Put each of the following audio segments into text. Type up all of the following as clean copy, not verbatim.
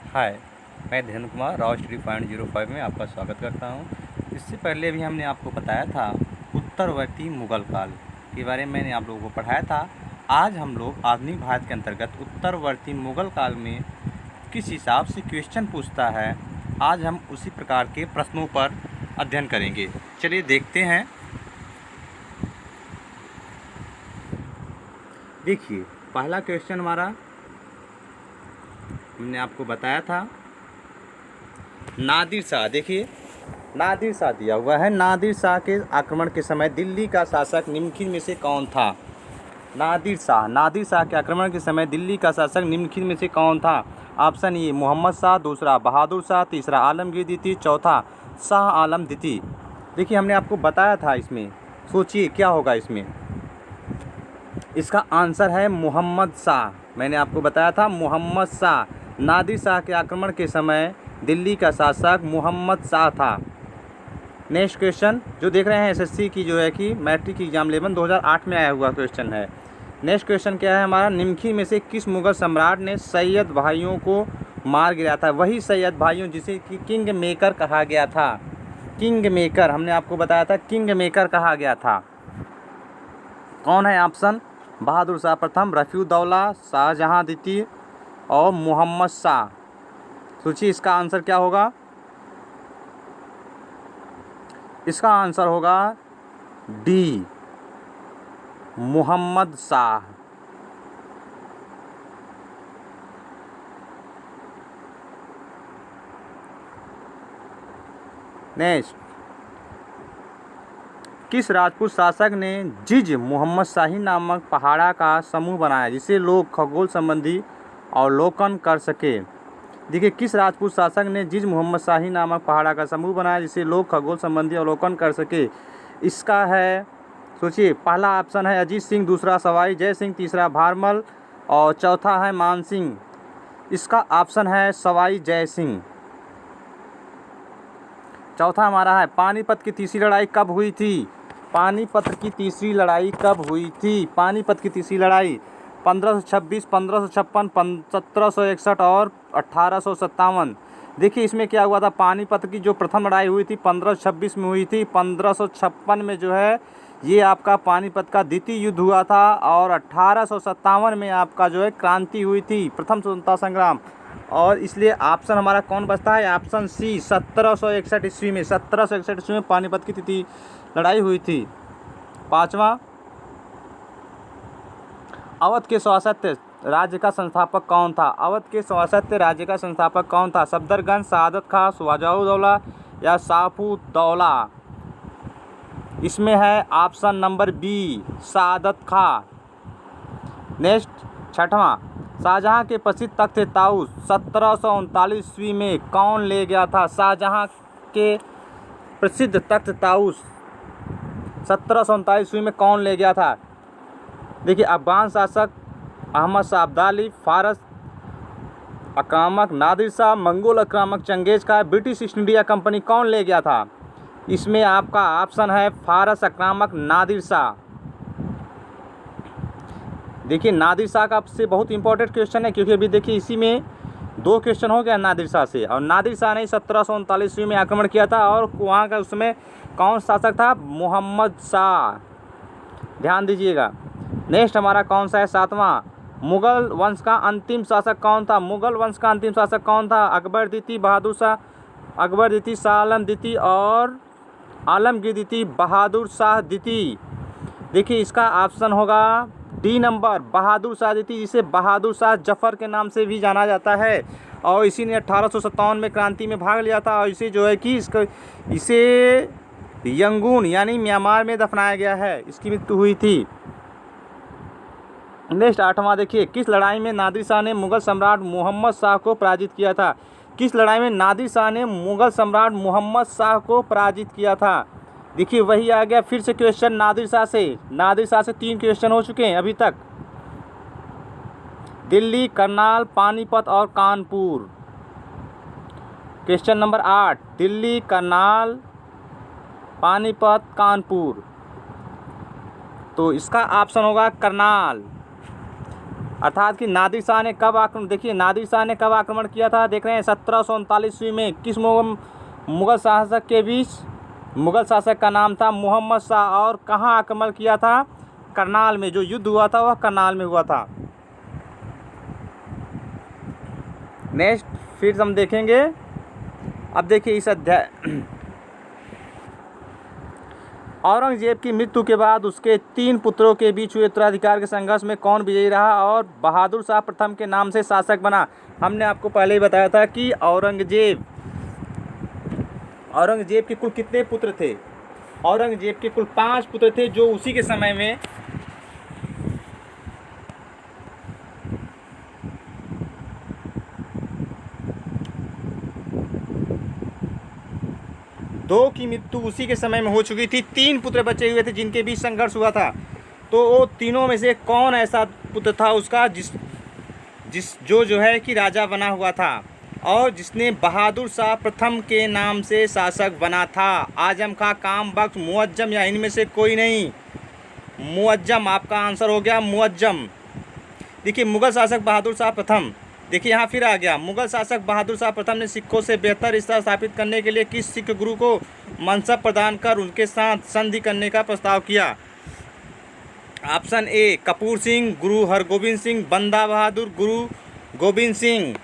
हाय, मैं Dhirendra Kumar Rao study point 05 में आपका स्वागत करता हूं। इससे पहले भी हमने आपको बताया था उत्तरवर्ती मुगल काल के बारे में मैंने आप लोगों को पढ़ाया था। आज हम लोग आधुनिक भारत के अंतर्गत उत्तरवर्ती मुगल काल में किस हिसाब से क्वेश्चन पूछता है, आज हम उसी प्रकार के प्रश्नों पर अध्ययन करेंगे। चलिए देखते हैं। देखिए, पहला क्वेश्चन हमारा हमने आपको बताया था नादिर शाह। देखिए, नादिर शाह दिया हुआ है। नादिर शाह के आक्रमण के समय दिल्ली का शासक निम्नलिखित में से कौन था? नादिर शाह के आक्रमण के समय दिल्ली का शासक निम्नलिखित में से कौन था? ऑप्शन ए मोहम्मद शाह, दूसरा बहादुर शाह, तीसरा आलमगीर द्वितीय, चौथा शाह आलम द्वितीय। देखिए, हमने आपको बताया था इसमें, सोचिए क्या होगा इसमें। इसका आंसर है मोहम्मद शाह। मैंने आपको बताया था मोहम्मद शाह। नादिर शाह के आक्रमण के समय दिल्ली का शासक मोहम्मद शाह था। नेक्स्ट क्वेश्चन जो देख रहे हैं एसएससी की जो है कि मैट्रिक एग्जाम 2008 में आया हुआ क्वेश्चन है। नेक्स्ट क्वेश्चन क्या है हमारा? निम्नलिखित में से किस मुगल सम्राट ने सैयद भाइयों को मार गिराया था? वही सैयद भाइयों जिसे कि किंग मेकर कहा गया था। किंग मेकर, हमने आपको बताया था किंग मेकर कहा गया था। कौन है ऑप्शन? बहादुर शाह प्रथम, रफीउद्दौला, शाहजहां द्वितीय और मोहम्मद शाह। सोचिए इसका आंसर क्या होगा? इसका आंसर होगा डी, मोहम्मद शाह। नेक्स्ट, किस राजपूत शासक ने जिज मोहम्मद शाही नामक पहाड़ा का समूह बनाया जिसे लोग खगोल संबंधी अवलोकन कर सके? देखिए, किस राजपूत शासक ने जिज मोहम्मद शाही नामक पहाड़ा का समूह बनाया जिसे लोग खगोल संबंधी अवलोकन कर सके? इसका है, सोचिए, पहला ऑप्शन है अजीत सिंह, दूसरा सवाई जय सिंह, तीसरा भारमल और चौथा है मान सिंह। इसका ऑप्शन है सवाई जय सिंह। चौथा हमारा है पानीपत की तीसरी लड़ाई कब हुई थी? पानीपत की तीसरी लड़ाई कब हुई थी? पानीपत की तीसरी लड़ाई 1526, 1556, 1761 और 1857। देखिए इसमें क्या हुआ था, पानीपत की जो प्रथम लड़ाई हुई थी 1526 में हुई थी। 1556 में जो है ये आपका पानीपत का द्वितीय युद्ध हुआ था और 1857 में आपका जो है क्रांति हुई थी, प्रथम स्वतंत्रता संग्राम। और इसलिए ऑप्शन हमारा कौन बचता है? ऑप्शन सी, 1761 ईस्वी में। 1761 ईस्वी में पानीपत की तृतीय लड़ाई हुई थी। पाँचवा, अवध के स्वायत्त राज्य का संस्थापक कौन था? अवध के स्वायत्त राज्य का संस्थापक कौन था? सफदरजंग, सआदत खां, शुजाउद्दौला या साफुद्दौला? इसमें है ऑप्शन नंबर बी, सआदत खां। नेक्स्ट, छठवां, शाहजहां के प्रसिद्ध तख्त ताऊस 1739 ईस्वी में कौन ले गया था? शाहजहां के प्रसिद्ध तख्त ताऊस 1739 ईस्वी में कौन ले गया था? देखिए, अफगान शासक अहमद शाह अब्दाली, फारस आक्रामक नादिर शाह, मंगोल आक्रामक चंगेज खां, ब्रिटिश ईस्ट इंडिया कंपनी कौन ले गया था? इसमें आपका ऑप्शन है फारस आक्रामक नादिर शाह। देखिए, नादिर शाह का आपसे बहुत इंपॉर्टेंट क्वेश्चन है क्योंकि अभी देखिए इसी में 2 क्वेश्चन हो गया नादिर शाह से। और नादिर शाह ने 1739 ईस्वी में आक्रमण किया था और वहाँ का उसमें कौन शासक था? मोहम्मद शाह। ध्यान दीजिएगा। नेक्स्ट हमारा कौन सा है? सातवां, मुगल वंश का अंतिम शासक कौन था? मुगल वंश का अंतिम शासक कौन था? अकबर द्वितीय, बहादुर शाह, अकबर द्वितीय, शाह आलम द्वितीय और आलमगीर द्वितीय, बहादुर शाह द्वितीय। देखिए इसका ऑप्शन होगा डी नंबर, बहादुर शाह द्वितीय, जिसे बहादुर शाह जफर के नाम से भी जाना जाता है। और इसी ने 1857 में क्रांति में भाग लिया था और इसे जो है कि इसे यंगून यानी म्यांमार में दफनाया गया है, इसकी मृत्यु हुई थी। नेक्स्ट, आठवां, देखिए, किस लड़ाई में नादिर शाह ने मुगल सम्राट मोहम्मद शाह को पराजित किया था? किस लड़ाई में नादिर शाह ने मुगल सम्राट मोहम्मद शाह को पराजित किया था? देखिए वही आ गया फिर से क्वेश्चन नादिर शाह से। नादिर शाह से 3 क्वेश्चन हो चुके हैं अभी तक। दिल्ली, करनाल, पानीपत और कानपुर। Question number 8, Delhi, Karnal, Panipat, Kanpur. तो इसका ऑप्शन होगा करनाल। अर्थात कि नादिर शाह ने कब आक्रमण, देखिए नादिर शाह ने कब आक्रमण किया था, देख रहे हैं 1739 ईस्वी में। किस मुगल शासक के बीच? मुगल शासक का नाम था मोहम्मद शाह। और कहाँ आक्रमण किया था? करनाल में। जो युद्ध हुआ था वह करनाल में हुआ था। नेक्स्ट फिर हम देखेंगे। अब देखिए इस अध्याय, औरंगजेब की मृत्यु के बाद उसके 3 पुत्रों के बीच हुए उत्तराधिकार के संघर्ष में कौन विजयी रहा और बहादुर शाह प्रथम के नाम से शासक बना? हमने आपको पहले ही बताया था कि औरंगजेब के कुल कितने पुत्र थे? औरंगजेब के कुल 5 पुत्र थे, जो उसी के समय में दो की मृत्यु उसी के समय में हो चुकी थी। 3 पुत्र बचे हुए थे जिनके बीच संघर्ष हुआ था। तो वो तीनों में से कौन ऐसा पुत्र था उसका जो है कि राजा बना हुआ था और जिसने बहादुर शाह प्रथम के नाम से शासक बना था? आजम खां, काम बख्श, मुअज्जम या इनमें से कोई नहीं? मुअज्जम आपका आंसर हो गया, मुअज्जम। देखिए मुगल शासक बहादुर शाह प्रथम, देखिए यहाँ फिर आ गया। मुगल शासक बहादुर शाह प्रथम ने सिखों से बेहतर रिश्ता स्थापित करने के लिए किस सिख गुरु को मनसब प्रदान कर उनके साथ संधि करने का प्रस्ताव किया? ऑप्शन ए कपूर सिंह, गुरु हरगोबिंद सिंह, बंदा बहादुर, गुरु गोविंद सिंह।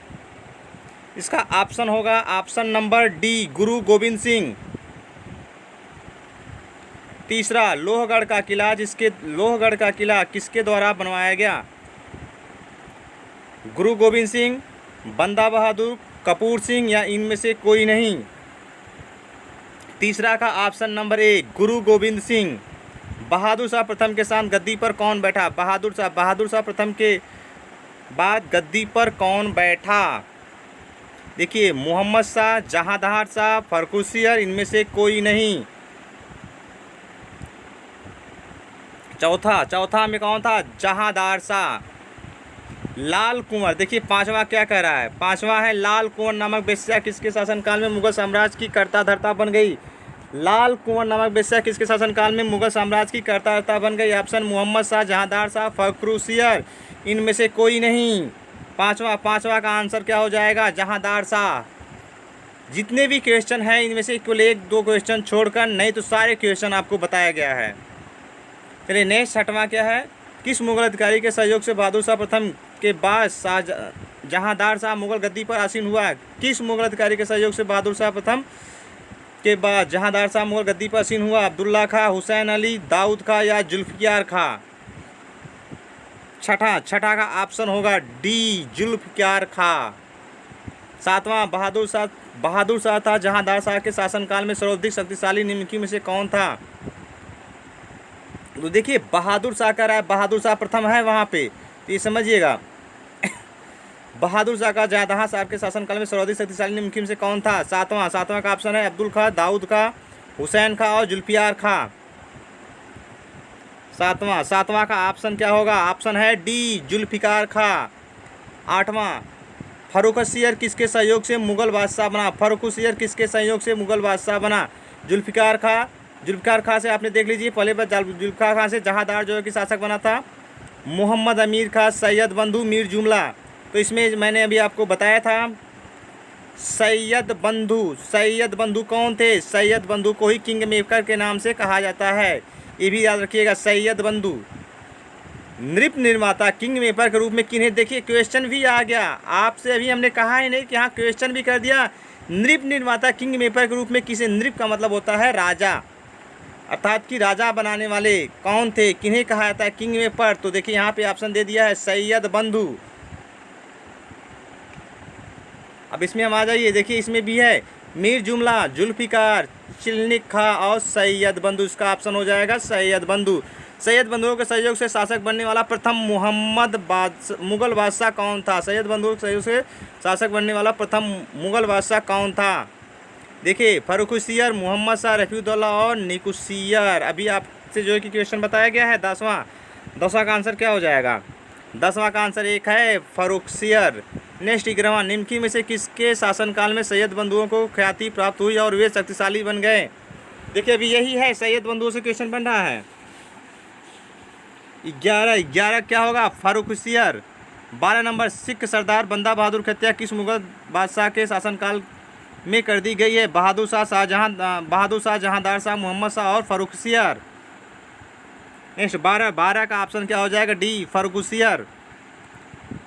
इसका ऑप्शन होगा ऑप्शन नंबर डी, गुरु गोविंद सिंह। तीसरा, लोहगढ़ का किला किसके द्वारा बनवाया गया? गुरु गोविंद सिंह, बंदा बहादुर, कपूर सिंह या इनमें से कोई नहीं? तीसरा का ऑप्शन नंबर ए, गुरु गोविंद सिंह। बहादुर शाह प्रथम के साथ गद्दी पर कौन बैठा? बहादुर शाह प्रथम के बाद गद्दी पर कौन बैठा? देखिए मोहम्मद शाह, जहांदार शाह, फर्रुखसियर, इनमें से कोई नहीं? चौथा में कौन था? जहांदार शाह। लाल कुंवर, देखिए 5वां क्या कह रहा है? 5वां है लाल कुंवर नामक वेश्या किसके शासनकाल में मुगल साम्राज्य की कर्ता धर्ता बन गई? लाल कुंवर नामक वेश्या किसके शासनकाल में मुगल साम्राज्य की कर्ता धर्ता बन गई? ऑप्शन मोहम्मद शाह, जहांदार शाह, फर्रुखसियर, इनमें से कोई नहीं? पाँचवा का आंसर क्या हो जाएगा? जहांदार शाह। जितने भी क्वेश्चन हैं इनमें से केवल 1-2 क्वेश्चन छोड़कर, नहीं तो सारे क्वेश्चन आपको बताया गया है। चलिए नेक्स्ट 6वां क्या है? किस मुगल अधिकारी के सहयोग से बहादुर शाह प्रथम के बाद जहांदार शाह मुगल गद्दी पर आसीन हुआ? किस मुगल अधिकारी के सहयोग से बहादुर शाह प्रथम के बाद जहांदार शाह मुगल गद्दी पर आसीन हुआ? अब्दुल्ला खां, हुसैन अली, दाऊद खां या जुल्फिकार खां? छठा का ऑप्शन होगा डी, जुल्फिकार खां। 7वां, बहादुर शाह था जहांदार शाह के शासनकाल में सर्वाधिक शक्तिशाली निम्नलिखित में से कौन था? तो देखिए बहादुर शाह का रहा है, बहादुर शाह प्रथम है वहाँ पे, तो ये समझिएगा। बहादुर शाह का जहांदार शाह के शासनकाल में सर्वाधिक शक्तिशाली निम्नलिखित में से कौन था? 7वां का ऑप्शन है अब्दुल खां, दाऊद खां, हुसैन खां और जुल्फिकार खां। 7वां का ऑप्शन क्या होगा? ऑप्शन है डी, जुल्फिकार खां। 8वां, फर्रुखसियर किसके सहयोग से मुगल बादशाह बना? फर्रुखसियर किसके सहयोग से मुगल बादशाह बना? जुल्फिकार खां से आपने देख लीजिए, पहले बार जुल्फिकार खां से जहांदार जो है कि शासक बना था। मोहम्मद अमीर खां, सैयद बंधु, मीर जुमला। तो इसमें मैंने अभी आपको बताया था सैयद बंधु कौन थे? सैयद बंधु को ही किंग मेकर के नाम से कहा जाता है, ये भी याद रखिएगा। सैयद बंधु। नृप निर्माता किंग मेकर के रूप में किन्हें, देखिए क्वेश्चन भी आ गया आपसे, अभी हमने कहा ही नहीं कि हाँ क्वेश्चन भी कर दिया। नृप निर्माता किंग मेकर के रूप में किसे? नृप का मतलब होता है राजा, अर्थात कि राजा बनाने वाले कौन थे, किन्हें कहा जाता है किंग मेकर? तो देखिए यहाँ पे ऑप्शन दे दिया है सैयद बंधु। अब इसमें हम आ जाइए, देखिए इसमें भी है मीर जुमला, जुल्फिकार, चिल्निक खां और सैयद बंधु। इसका ऑप्शन हो जाएगा सैयद बंधु। सैयद बंधुओं के सहयोग से शासक बनने वाला प्रथम मुगल बादशाह कौन था? सैयद बंधुओं के सहयोग से शासक बनने वाला प्रथम मुगल बादशाह कौन था? देखिए फर्रुखसियर, मोहम्मद शाह, रफीउद्दौला और निकुसियर। अभी आपसे जो है कि क्वेश्चन बताया गया है 10वां का आंसर क्या हो जाएगा? 10वां का आंसर एक है फर्रुखसियर। नेक्स्ट 11वां, निम्नलिखित में से किसके शासनकाल में सैयद बंधुओं को ख्याति प्राप्त हुई और वे शक्तिशाली बन गए? देखिए अभी यही है, सैयद बंधुओं से क्वेश्चन बन रहा है। 11 क्या होगा? फर्रुखसियर। 12 नंबर, सिख सरदार बंदा बहादुर की हत्या किस मुगल बादशाह के शासनकाल में कर दी गई है? बहादुर शाह, जहांदार शाह, मोहम्मद शाह और फर्रुखसियर। नेक्स्ट 12 का ऑप्शन क्या हो जाएगा? डी फर्रुखसियर।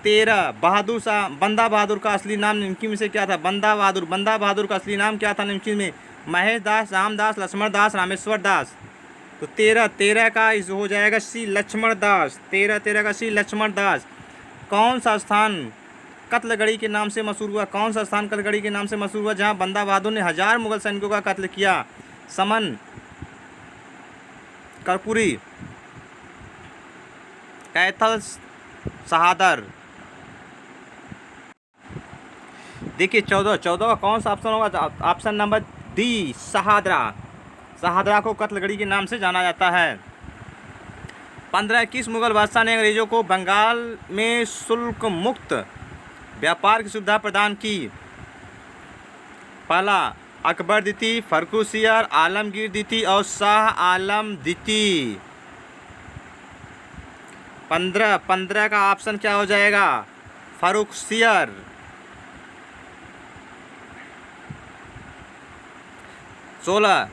13, बहादुर शाह, बंदा बहादुर का असली नाम निम्नलिखित में से क्या था? बंदा बहादुर का असली नाम क्या था निम्नलिखित में? महेश दास, रामदास, लक्ष्मण दास, रामेश्वर दास। तो 13 का इस हो जाएगा सी लक्ष्मण दास। 13 का सी लक्ष्मण दास। कौन सा स्थान कत्लगढ़ी के नाम से मशहूर हुआ? कौन सा स्थान कत्लगढ़ी के नाम से मशहूर हुआ जहां बंदा बहादुर ने 1000 मुगल सैनिकों का कत्ल किया? समन, कर्पूरी, कैथल, शहादर। देखिए 14 का कौन सा ऑप्शन होगा? ऑप्शन नंबर डी शहादरा को कत्लगढ़ी के नाम से जाना जाता है। 15, किस मुगल बादशाह ने अंग्रेजों को बंगाल में शुल्क मुक्त व्यापार की सुविधा प्रदान की? पहला अकबर द्वितीय, फर्रुखसियर, आलमगीर द्वितीय और शाह आलम द्वितीय। 15 का ऑप्शन क्या हो जाएगा? फर्रुखसियर। 16,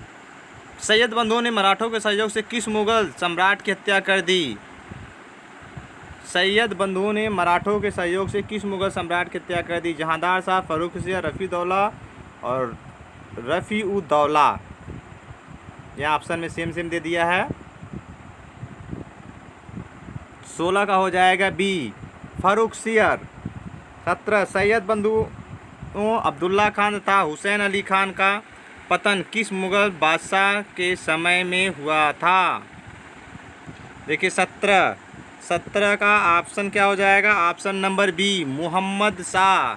सैयद बंधुओं ने मराठों के सहयोग से किस मुगल सम्राट की हत्या कर दी? सैयद बंधुओं ने मराठों के सहयोग से किस मुगल सम्राट की हत्या कर दी? जहांदार शाह, फर्रुखसियर, रफ़ीदौला और रफ़ी-उद-दौला। यहाँ ऑप्शन में सेम दे दिया है। 16 का हो जाएगा बी फर्रुखसियर। 17, सैयद बंधुओं अब्दुल्ला खान तथा हुसैन अली खान का पतन किस मुगल बादशाह के समय में हुआ था? देखिए 17 का ऑप्शन क्या हो जाएगा? Option number B Mohammad Shah.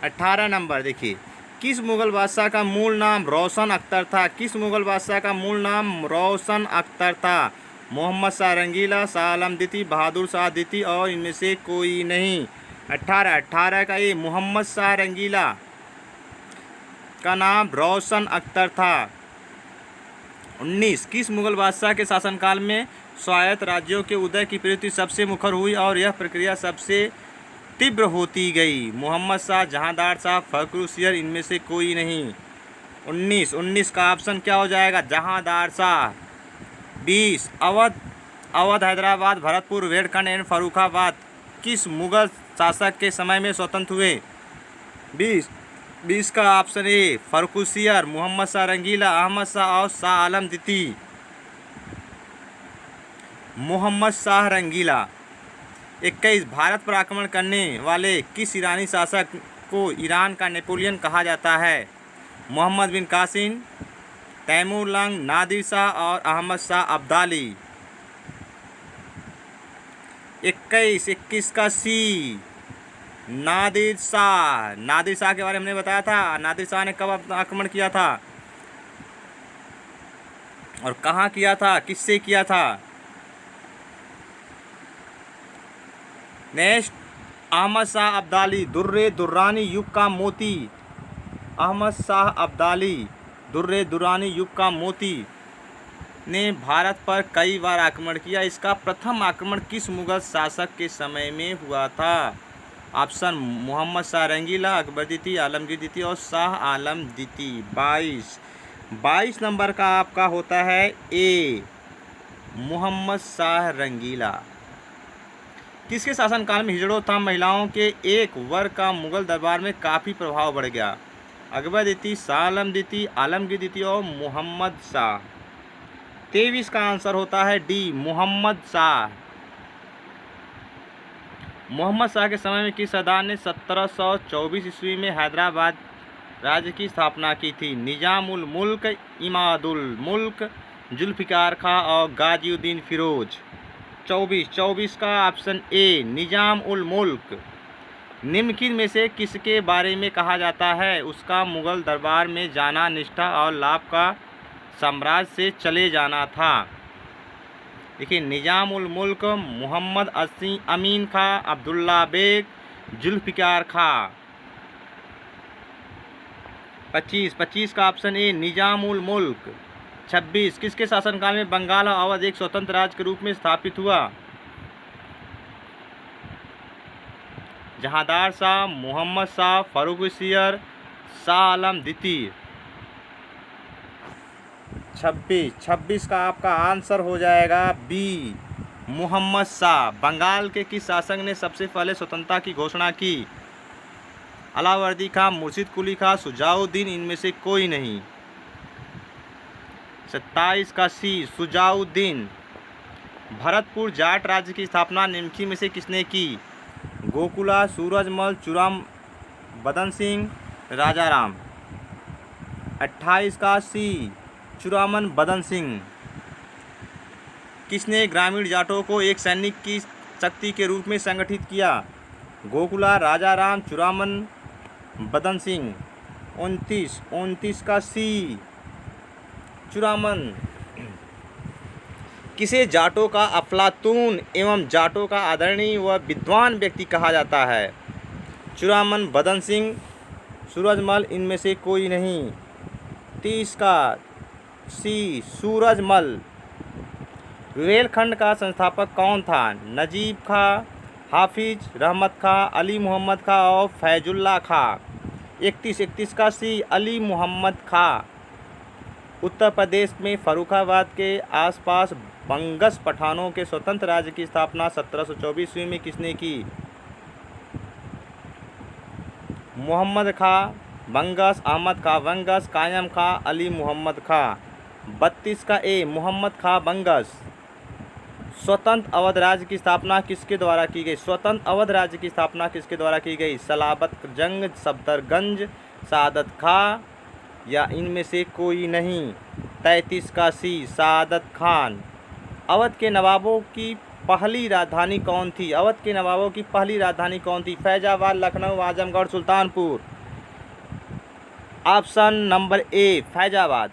18 number, देखिए किस मुगल बादशाह का मूल नाम रोशन अख्तर था? किस मुगल बादशाह का मूल नाम रोशन अख्तर था? मोहम्मद शाह रंगीला, शाह आलम द्वितीय, बहादुर शाह द्वितीय और इनमें से कोई नहीं। 18 का ये मोहम्मद शाह रंगीला का नाम रोशन अख्तर था। 19, किस मुगल बादशाह के शासनकाल में स्वायत्त राज्यों के उदय की प्रवृत्ति सबसे मुखर हुई और यह प्रक्रिया सबसे तीव्र होती गई? मोहम्मद शाह, जहांदार शाह, फर्रुखसियर, इनमें से कोई नहीं। 19 का ऑप्शन क्या हो जाएगा? जहांदार शाह। 20, अवध, हैदराबाद, भरतपुर, वेरखंड एवं फर्रुखाबाद किस मुगल शासक के समय में स्वतंत्र हुए? 20 का ऑप्शन ए फर्रुखसियर, मोहम्मद शाह रंगीला, अहमद शाह और शाह आलम द्वितीय। मोहम्मद शाह रंगीला। 21, भारत पर आक्रमण करने वाले किस ईरानी शासक को ईरान का नेपोलियन कहा जाता है? मोहम्मद बिन कासिम, तैमूर लंग, नादिर शाह और अहमद शाह अब्दाली। 21 का सी नादिर शाह। नादिर शाह के बारे में हमने बताया था। नादिर शाह ने कब आक्रमण किया था और कहाँ किया था, किससे किया था? नेक्स्ट, अहमद शाह अब्दाली, दुर्रे दुर्रानी युग का मोती। अहमद शाह अब्दाली, दुर्रे दुर्रानी युग का मोती ने भारत पर कई बार आक्रमण किया। इसका प्रथम आक्रमण किस मुगल शासक के समय में हुआ था? ऑप्शन मोहम्मद शाह रंगीला, अकबर द्वितीय, आलमगीर द्वितीय और शाह आलम द्वितीय। 22 नंबर का आपका होता है ए मोहम्मद शाह रंगीला। किसके शासनकाल में हिजड़ों महिलाओं के एक वर्ग का मुगल दरबार में काफ़ी प्रभाव बढ़ गया? अकबर द्वितीय, शाह आलम द्वितीय, आलमगीर द्वितीय और मोहम्मद शाह। 23 का आंसर होता है डी मोहम्मद शाह। मोहम्मद शाह के समय में किस सरदार ने 1724 ईस्वी में हैदराबाद राज्य की स्थापना की थी? निजाम उल मुल्क, इमादुल मुल्क, जुल्फ़िकार खां और गाज़ीउद्दीन फिरोज। 24 का ऑप्शन ए निजाम उल मुल्क। निम्नलिखित में से किसके बारे में कहा जाता है? उसका मुगल दरबार में जाना निष्ठा और लाभ का साम्राज्य से चले जाना था। देखिए निजाम उल मुल्क, मोहम्मद अमीन खां, अब्दुल्ला बेग, जुल्फ़िकार खां। 25 का ऑप्शन ए निजामुल मुल्क। 26 किसके शासनकाल में बंगाल और अवध एक स्वतंत्र राज्य के रूप में स्थापित हुआ? जहांदार शाह, मोहम्मद शाह, फर्रुखसियर, शाह आलम द्वितीय। 26 का आपका आंसर हो जाएगा बी मोहम्मद शाह। बंगाल के किस शासक ने सबसे पहले स्वतंत्रता की घोषणा की? अलावर्दी खां, मुर्शिद कुली खां, शुजाउद्दीन, इनमें से कोई नहीं। 27 का सी शुजाउद्दीन। भरतपुर जाट राज्य की स्थापना निम्नलिखित में से किसने की? गोकुला, सूरजमल, चूड़ाम बदन सिंह, राजाराम। 28 का सी चूड़ामन बदन सिंह। किसने ग्रामीण जाटों को एक सैनिक की शक्ति के रूप में संगठित किया? गोकुला, राजाराम, चूड़ामन बदन सिंह। 29 का सी चूड़ामन। किसे जाटों का अफलातून एवं जाटों का आदरणीय व विद्वान व्यक्ति कहा जाता है? चूड़ामन बदन सिंह, सूरजमल, इनमें से कोई नहीं। 30 का सी सूरजमल। रुहेलखंड का संस्थापक कौन था? नजीब खां, हाफिज रहमत खां, अली मोहम्मद खां और फैजुल्ला खां। 31 का सी अली मोहम्मद खां। उत्तर प्रदेश में फर्रुखाबाद के आसपास बंगस पठानों के स्वतंत्र राज्य की स्थापना 1724 ईस्वी में किसने की? मोहम्मद खां बंगस, अहमद खां बंगस, कायम खां, अली मोहम्मद खां। 32 का ए मोहम्मद खां बंगस। स्वतंत्र अवध राज्य की स्थापना किसके द्वारा की गई? स्वतंत्र अवध राज्य की स्थापना किसके द्वारा की गई? सलाबत जंग, सफदरगंज, सादत खां या इनमें से कोई नहीं। 33 का सी सादत खान। अवध के नवाबों की पहली राजधानी कौन थी? अवध के नवाबों की पहली राजधानी कौन थी? Faizabad, Lucknow, Azamgarh, Sultanpur. Option number A Faizabad.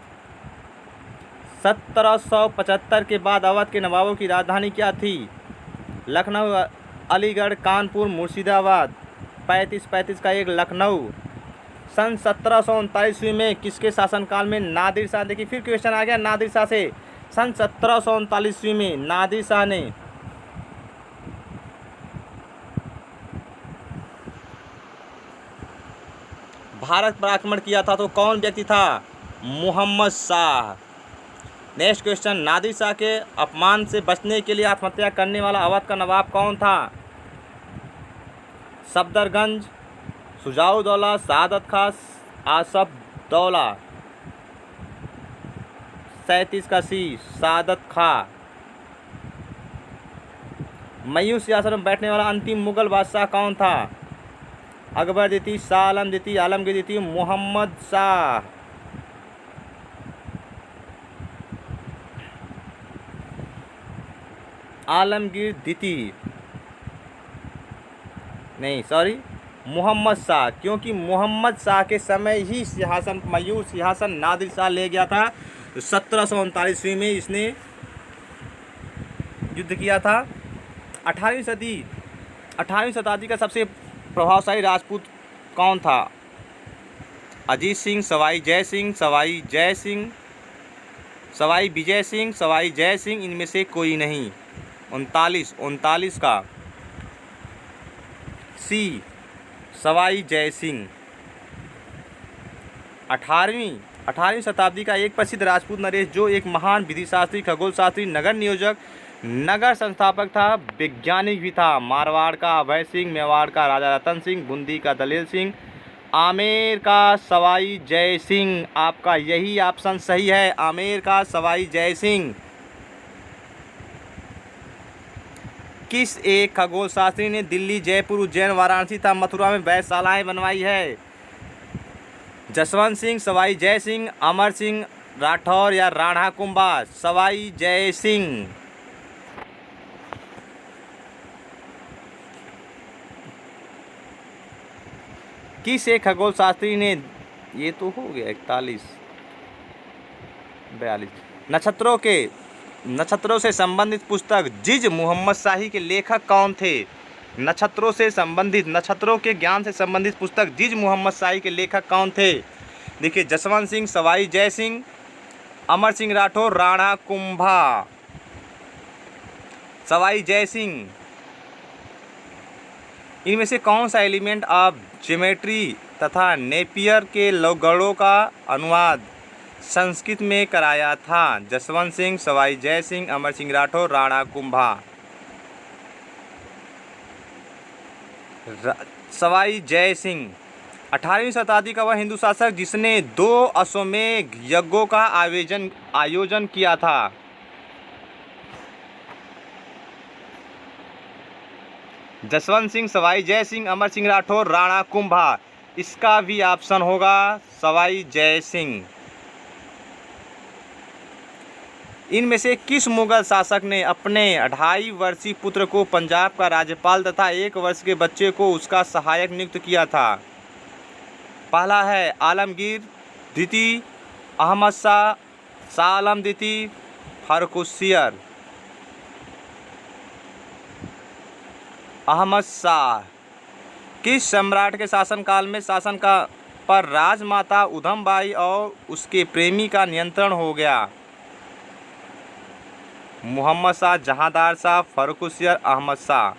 1775 के बाद अवध के नवाबों की राजधानी क्या थी? लखनऊ, अलीगढ़, कानपुर, मुर्शिदाबाद। 35 का एक लखनऊ। सन 1739 ईस्वी में किसके शासनकाल में नादिर शाह, देखिए फिर क्वेश्चन आ गया नादिर शाह से। सन 1739 ईस्वी में नादिर शाह ने भारत पर आक्रमण किया था, तो कौन व्यक्ति था? मोहम्मद शाह। नेक्स्ट क्वेश्चन, नादिर शाह के अपमान से बचने के लिए आत्महत्या करने वाला अवध का नवाब कौन था? सफदरगंज, शुजाउद्दौला, सादत खां, आसफ दौला। 37 का सी सादत खां। मयूर सिंहासन में बैठने वाला अंतिम मुगल बादशाह कौन था? अकबर द्वितीय, शाह आलम द्वितीय, आलमगीर द्वितीय, मोहम्मद शाह। आलमगीर द्वितीय नहीं, सॉरी, मोहम्मद शाह, क्योंकि मोहम्मद शाह के समय ही सिंहासन, मयूर सिंहासन नादिर शाह ले गया था। 1739 ईस्वी में इसने युद्ध किया था। 18वीं शताब्दी का सबसे प्रभावशाली राजपूत कौन था? अजीत सिंह, सवाई जय सिंह, सवाई विजय सिंह, सवाई जय सिंह, इनमें से कोई नहीं। 39 का सी सवाई जय सिंह। 18वीं शताब्दी का एक प्रसिद्ध राजपूत नरेश, जो एक महान विधि शास्त्री, खगोल शास्त्री, नगर नियोजक, नगर संस्थापक था, वैज्ञानिक भी था। मारवाड़ का अभय सिंह, मेवाड़ का राजा रतन सिंह, बूंदी का दलेल सिंह, आमेर का सवाई जय सिंह। आपका यही ऑप्शन सही है, आमेर का सवाई जय सिंह। किस एक खगोल शास्त्री ने दिल्ली, जयपुर, उज्जैन, वाराणसी तथा मथुरा में वेधशालाएं बनवाई है? जसवंत सिंह, सवाई जय सिंह, अमर सिंह राठौर या राणा कुंभा? सवाई जय सिंह। किस एक खगोल शास्त्री ने, ये तो हो गया 42 नक्षत्रों से संबंधित पुस्तक जिज मोहम्मद शाही के लेखक कौन थे? नक्षत्रों के ज्ञान से संबंधित पुस्तक जिज मोहम्मद शाही के लेखक कौन थे? देखिए, जसवंत सिंह, सवाई जय सिंह, अमर सिंह राठौर, राणा कुंभा। सवाई जय सिंह, इनमें से कौन सा एलिमेंट ऑफ ज्योमेट्री तथा नेपियर के गणों का अनुवाद संस्कृत में कराया था? जसवंत सिंह, सवाई जय सिंह, अमर सिंह राठौर, राणा कुंभा। सवाई जय सिंह 18वीं शताब्दी का वह हिंदू शासक जिसने 2 अश्वमेध यज्ञों का आयोजन किया था। जसवंत सिंह, सवाई जय सिंह, अमर सिंह राठौर, राणा कुंभा। इसका भी ऑप्शन होगा सवाई जय सिंह। इनमें से किस मुगल शासक ने अपने 2.5 वर्षीय पुत्र को पंजाब का राज्यपाल तथा 1 वर्ष के बच्चे को उसका सहायक नियुक्त किया था? पहला है आलमगीर द्वितीय, अहमद शाह, शाह आलम द्वितीय, फर्रुखसियर। अहमद शाह किस सम्राट के शासनकाल में शासन का पर राजमाता उधमबाई और उसके प्रेमी का नियंत्रण हो गया? मोहम्मद शाह, जहांदार शाह, फर्रुखसियर, अहमद शाह।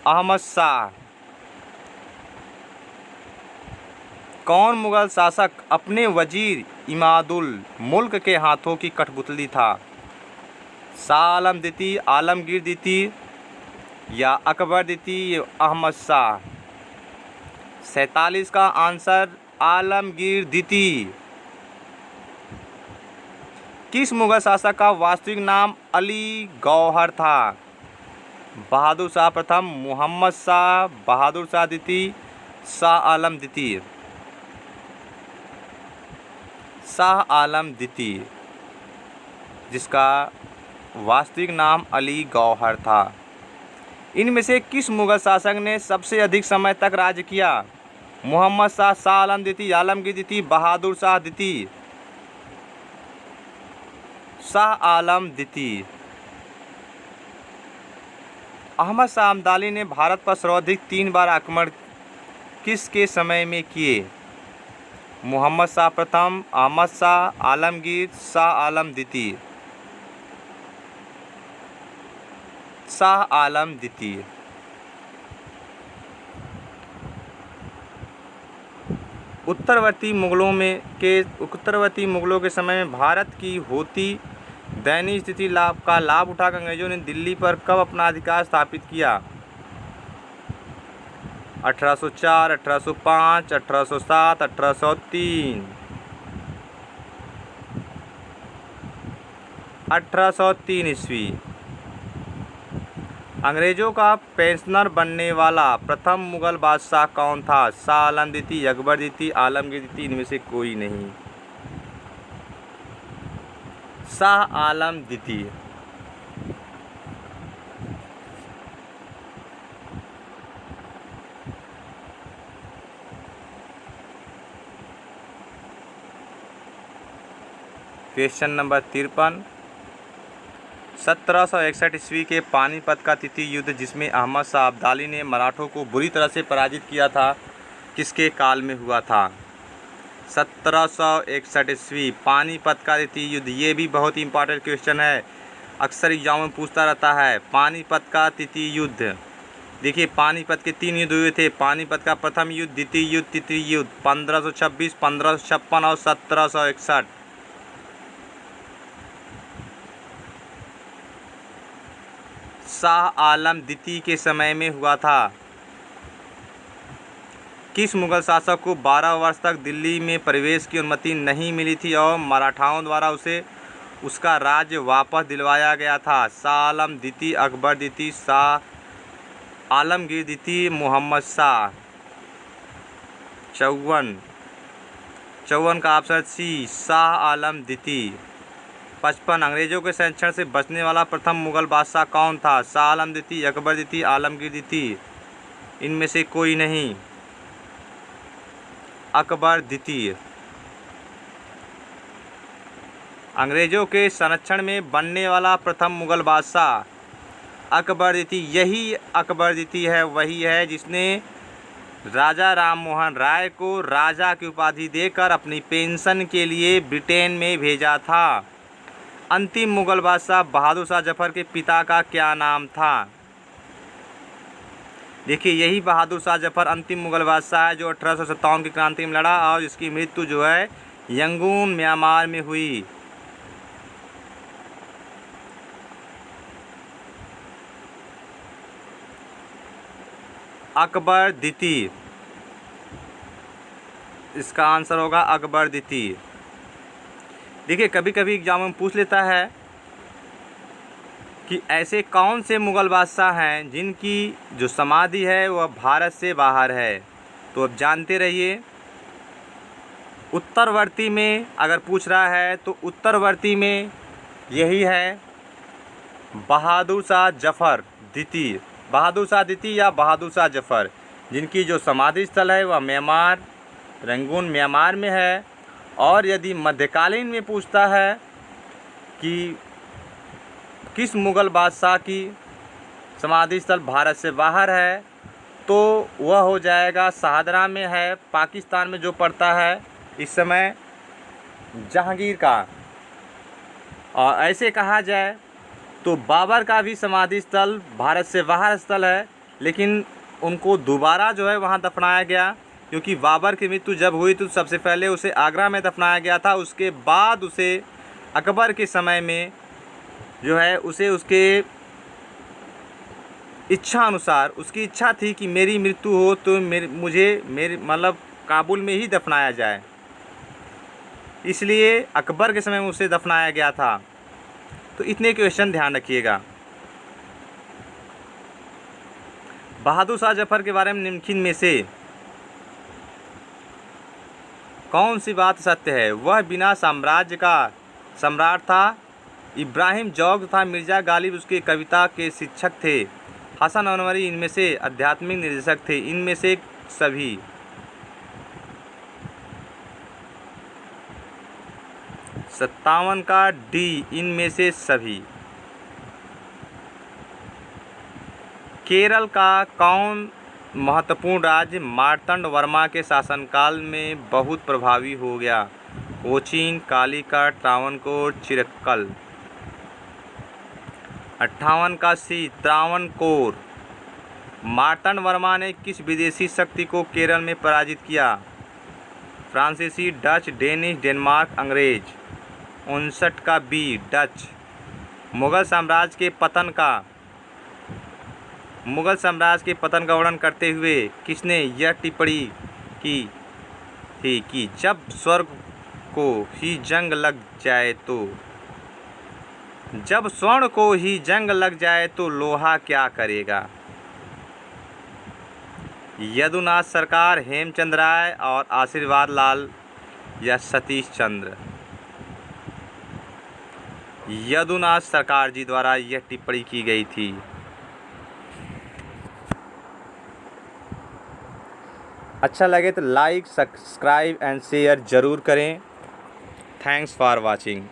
अहमद शाह। कौन मुगल शासक अपने वजीर इमादुल मुल्क के हाथों की कठपुतली था? शाह आलम द्वितीय, आलमगीर द्वितीय या अकबर द्वितीय, अहमद शाह। 47 का आंसर आलमगीर द्वितीय। किस मुगल शासक का वास्तविक नाम अली गौहर था? बहादुर शाह प्रथम, मोहम्मद शाह, बहादुर शाह द्वितीय, शाह आलम द्वितीय। शाह आलम द्वितीय, जिसका वास्तविक नाम अली गौहर था। इनमें से किस मुगल शासक ने सबसे अधिक समय तक राज्य किया? मोहम्मद शाह, शाह आलम द्वितीय, आलमगीर द्वितीय, बहादुर शाह द्वितीय। शाह आलम द्वितीय। अहमद शाह अब्दाली ने भारत पर सर्वाधिक 3 बार आक्रमण किसके समय में किए? मोहम्मद शाह प्रथम, अहमद शाह, आलमगीर, शाह आलम द्वितीय। शाह आलम द्वितीय। उत्तरवर्ती मुगलों के समय में भारत की होती दयनीय स्थिति का लाभ उठाकर अंग्रेजों ने दिल्ली पर कब अपना अधिकार स्थापित किया? 1804, 1805, 1807, 1803। 1803 ईस्वी। अंग्रेजों का पेंशनर बनने वाला प्रथम मुगल बादशाह कौन था? शाह आलम द्वितीय, अकबर द्वितीय, आलमगीर द्वितीय, इनमें से कोई नहीं। शाह आलम द्वितीय। Question number 53। 1761 ईस्वी के पानीपत का तृतीय युद्ध जिसमें अहमद शाह अब्दाली ने मराठों को बुरी तरह से पराजित किया था, किसके काल में हुआ था? 1761 ईस्वी पानीपत का तृतीय युद्ध। ये भी बहुत इंपॉर्टेंट क्वेश्चन है, अक्सर एग्जाम में पूछता रहता है। पानीपत का तृतीय युद्ध। देखिए, पानीपत के 3 युद्ध हुए थे। पानीपत का प्रथम युद्ध, द्वितीय युद्ध, तृतीय युद्ध। 1526, 1556 और 1761। शाह आलम द्वितीय के समय में हुआ था। किस मुगल शासक को 12 वर्ष तक दिल्ली में प्रवेश की अनुमति नहीं मिली थी और मराठाओं द्वारा उसे उसका राज्य वापस दिलवाया गया था? शाह आलम द्वितीय, अकबर द्वितीय, शाह आलमगीर द्वितीय, मोहम्मद शाह। 54 का ऑप्शन सी, शाह आलम द्वितीय। 55 अंग्रेजों के संरक्षण से बचने वाला प्रथम मुगल बादशाह कौन था? शाह आलम द्वितीय, अकबर द्वितीय, आलमगीर द्वितीय, इनमें से कोई नहीं। अकबर द्वितीय। अंग्रेजों के संरक्षण में बनने वाला प्रथम मुगल बादशाह अकबर द्वितीय। यही अकबर द्वितीय है, वही है जिसने राजा राममोहन राय को राजा की उपाधि देकर अपनी पेंशन के लिए ब्रिटेन में भेजा था। अंतिम मुगल बादशाह बहादुर शाह जफर के पिता का क्या नाम था? देखिए, यही बहादुर शाह जफर अंतिम मुगल बादशाह है जो 1857 की क्रांति में लड़ा और इसकी मृत्यु जो है यंगून म्यांमार में हुई। अकबर द्वितीय, इसका आंसर होगा अकबर द्वितीय। देखिए, कभी कभी एग्जाम में पूछ लेता है कि ऐसे कौन से मुग़ल बादशाह हैं जिनकी जो समाधि है वह भारत से बाहर है। तो अब जानते रहिए। उत्तरवर्ती में अगर पूछ रहा है तो उत्तरवर्ती में यही है बहादुर शाह जफ़र द्वितीय, बहादुर शाह द्वितीय या बहादुर शाह जफ़र, जिनकी जो समाधि स्थल है वह म्यांमार, रंगून म्यांमार में है। और यदि मध्यकालीन में पूछता है कि किस मुग़ल बादशाह की समाधि स्थल भारत से बाहर है, तो वह हो जाएगा शाहदरा में है, पाकिस्तान में जो पड़ता है इस समय जहांगीर का। और ऐसे कहा जाए तो बाबर का भी समाधि स्थल भारत से बाहर स्थल है, लेकिन उनको दोबारा जो है वहाँ दफनाया गया, क्योंकि बाबर की मृत्यु जब हुई तो सबसे पहले उसे आगरा में दफनाया गया था। उसके बाद उसे अकबर के समय में जो है उसे उसके इच्छा अनुसार, उसकी इच्छा थी कि मेरी मृत्यु हो तो मुझे मतलब काबुल में ही दफनाया जाए, इसलिए अकबर के समय में उसे दफनाया गया था। तो इतने क्वेश्चन ध्यान रखिएगा। बहादुर शाह जफर के बारे में निम्नलिखित में से कौन सी बात सत्य है? वह बिना साम्राज्य का सम्राट था। इब्राहिम जौग तथा मिर्ज़ा गालिब उसके कविता के शिक्षक थे। हसन अनवरी इनमें से आध्यात्मिक निर्देशक थे। इनमें से सभी। 57 का डी, इनमें से सभी। केरल का कौन महत्वपूर्ण राज्य मार्तंड वर्मा के शासनकाल में बहुत प्रभावी हो गया? कोचीन, कालीकट, त्रावणकोर, चिरक्कल। 58 का सी, त्रावणकोर। मार्तंड वर्मा ने किस विदेशी शक्ति को केरल में पराजित किया? फ्रांसीसी, डच, डेनिश, डेनमार्क, अंग्रेज। 59 का बी, डच। मुगल साम्राज्य के पतन का वर्णन करते हुए किसने यह टिप्पणी की थी कि जब स्वर्ग को ही जंग लग जाए तो लोहा क्या करेगा? यदुनाथ सरकार, हेमचंद राय और आशीर्वाद लाल या सतीश चंद्र? यदुनाथ सरकार जी द्वारा यह टिप्पणी की गई थी। अच्छा लगे तो लाइक, सब्सक्राइब एंड शेयर ज़रूर करें। Thanks for watching.